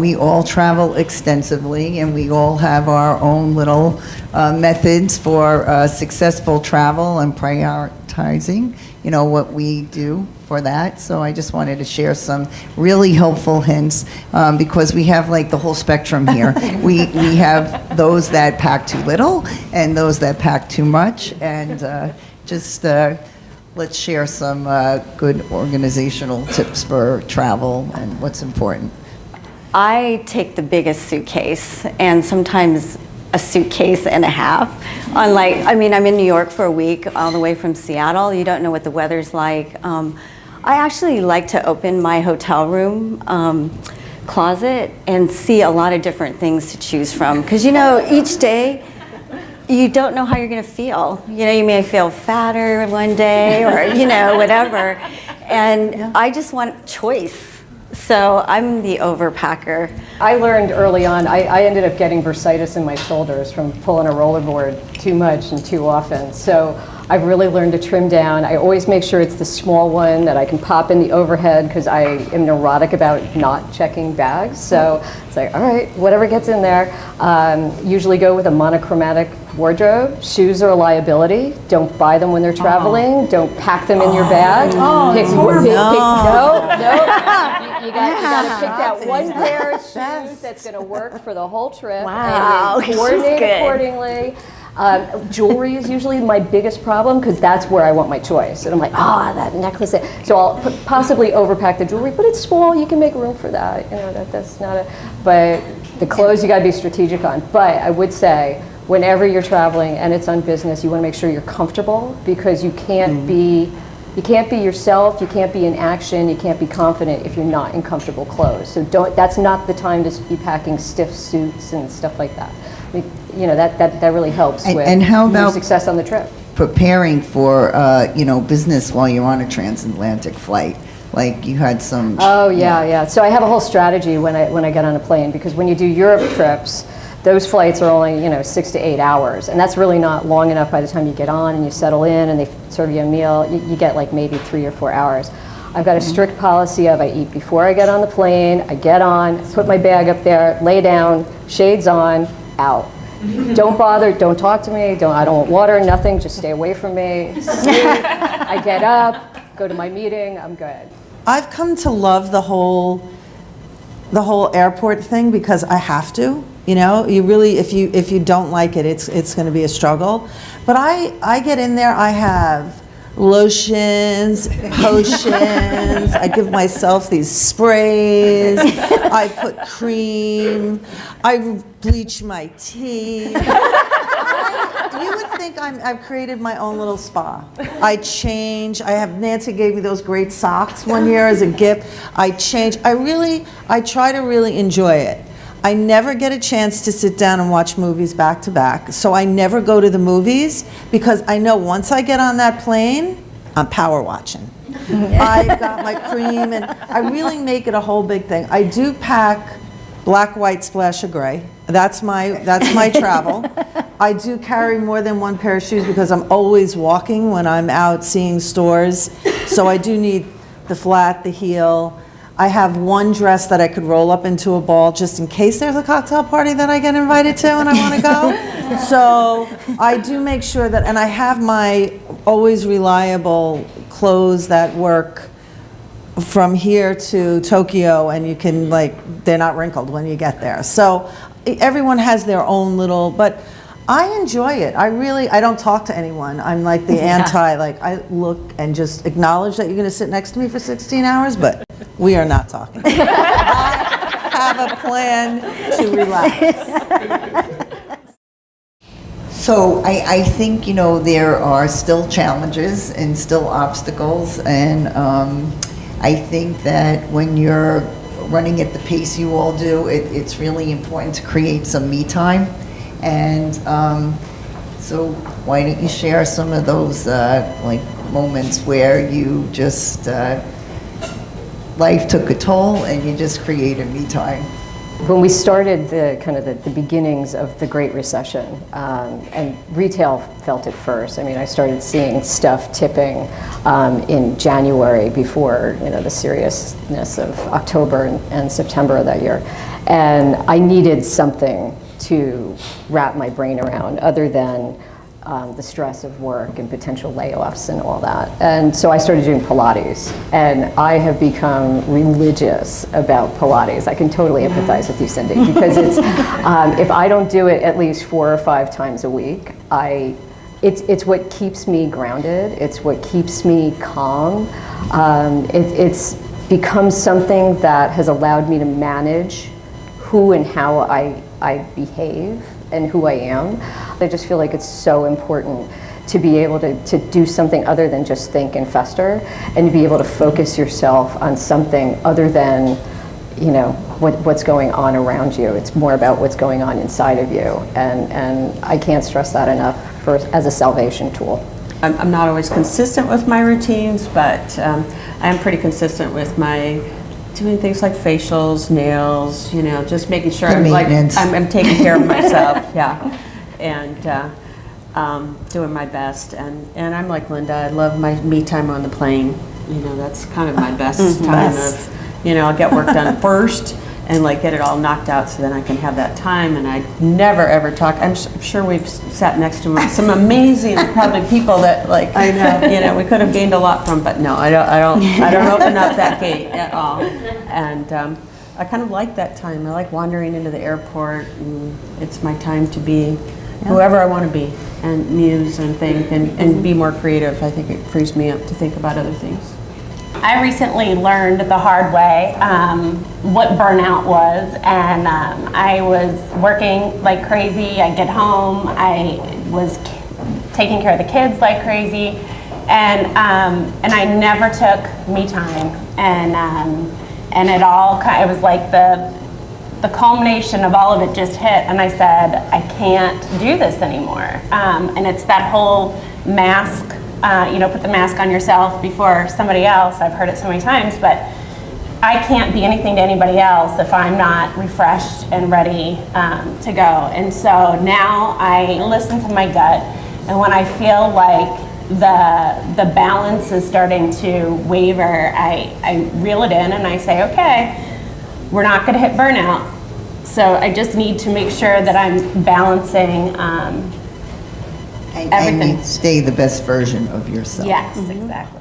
we all travel extensively, and we all have our own little methods for successful travel and prioritizing, what we do for that. So I just wanted to share some really helpful hints, because we have like the whole spectrum here. We have those that pack too little and those that pack too much, and let's share some good organizational tips for travel and what's important. I take the biggest suitcase, and sometimes a suitcase and a half. I'm in New York for a week, all the way from Seattle. You don't know what the weather's like. I actually like to open my hotel room closet and see a lot of different things to choose from. Because each day, you don't know how you're going to feel. You may feel fatter one day or, whatever. And I just want choice. So I'm the overpacker. I learned early on, I ended up getting bursitis in my shoulders from pulling a rollerboard too much and too often. So I've really learned to trim down. I always make sure it's the small one that I can pop in the overhead, because I am neurotic about not checking bags. So it's like, all right, whatever gets in there. Usually go with a monochromatic wardrobe. Shoes are a liability. Don't buy them when they're traveling. Don't pack them in your bag. You got to pick that one pair of shoes that's going to work for the whole trip. Wow, and coordinate accordingly. Jewelry is usually my biggest problem, because that's where I want my choice. And I'm like, that necklace. So I'll possibly overpack the jewelry, but it's small. You can make room for that. That's not a. But the clothes you got to be strategic on. But I would say, whenever you're traveling and it's on business, you want to make sure you're comfortable, because you can't be. You can't be yourself, you can't be in action, you can't be confident if you're not in comfortable clothes. So that's not the time to be packing stiff suits and stuff like that. That really helps with your success on the trip. Preparing for, business while you're on a transatlantic flight? Like you had some... Oh, yeah. So I have a whole strategy when I get on a plane, because when you do Europe trips, those flights are only, 6 to 8 hours, and that's really not long enough by the time you get on and you settle in and they serve you a meal. You get like maybe 3 or 4 hours. I've got a strict policy of I eat before I get on the plane, I get on, put my bag up there, lay down, shades on, out. Don't bother, don't talk to me, I don't want water, nothing, just stay away from me. Sleep, I get up, go to my meeting, I'm good. I've come to love the whole airport thing, because I have to. You really, if you don't like it, it's going to be a struggle. But I get in there, I have lotions, potions, I give myself these sprays, I put cream, I bleach my teeth. You would think I've created my own little spa. I change. Nancy gave me those great socks one year as a gift. I change. I try to really enjoy it. I never get a chance to sit down and watch movies back to back, so I never go to the movies, because I know once I get on that plane, I'm power watching. I've got my cream, and I really make it a whole big thing. I do pack black, white, splash of gray. That's my travel. I do carry more than one pair of shoes, because I'm always walking when I'm out seeing stores, so I do need the flat, the heel. I have one dress that I could roll up into a ball just in case there's a cocktail party that I get invited to and I want to go. So I do make sure that, and I have my always reliable clothes that work from here to Tokyo, and you can, they're not wrinkled when you get there. So everyone has their own little, but I enjoy it. I don't talk to anyone. I'm like the I look and just acknowledge that you're going to sit next to me for 16 hours, but we are not talking. I have a plan to relax. So I think, there are still challenges and still obstacles, and I think that when you're running at the pace you all do, it's really important to create some me time. And so why don't you share some of those moments where you just life took a toll and you just created me time? when we started the beginnings of the Great Recession, and retail felt it first. I mean, I started seeing stuff tipping in January before the seriousness of October and September of that year, and I needed something to wrap my brain around other than the stress of work and potential layoffs and all that. And so I started doing Pilates, and I have become religious about Pilates. I can totally empathize with you, Cindy, because it's if I don't do it at least 4 or 5 times a week, it's what keeps me grounded. It's what keeps me calm. It's become something that has allowed me to manage who and how I behave and who I am. I just feel like it's so important to be able to do something other than just think and fester, and to be able to focus yourself on something other than what's going on around you. It's more about what's going on inside of you, and I can't stress that enough as a salvation tool. I'm not always consistent with my routines, but I am pretty consistent with my doing things like facials, nails, just making sure I'm taking care of myself, yeah, and doing my best. And I'm like Linda, I love my me time on the plane. That's kind of my best time of, I'll get work done first and get it all knocked out so then I can have that time. And I never ever talk. I'm sure we've sat next to some amazing probably people that I know, we could have gained a lot from, but no, I don't open up that gate at all. And I kind of like that time. I like wandering into the airport, and it's my time to be whoever I want to be and muse and think and be more creative. I think it frees me up to think about other things. I recently learned the hard way what burnout was, and I was working like crazy. I'd get home, I was taking care of the kids like crazy, and I never took me time, and it was like the culmination of all of it just hit, and I said, I can't do this anymore. And it's that whole mask. Put the mask on yourself before somebody else. I've heard it so many times, but I can't be anything to anybody else if I'm not refreshed and ready to go. And so now I listen to my gut, and when I feel like the balance is starting to waver, I reel it in and I say, okay, we're not going to hit burnout. So I just need to make sure that I'm balancing everything. And stay the best version of yourself. Yes, exactly.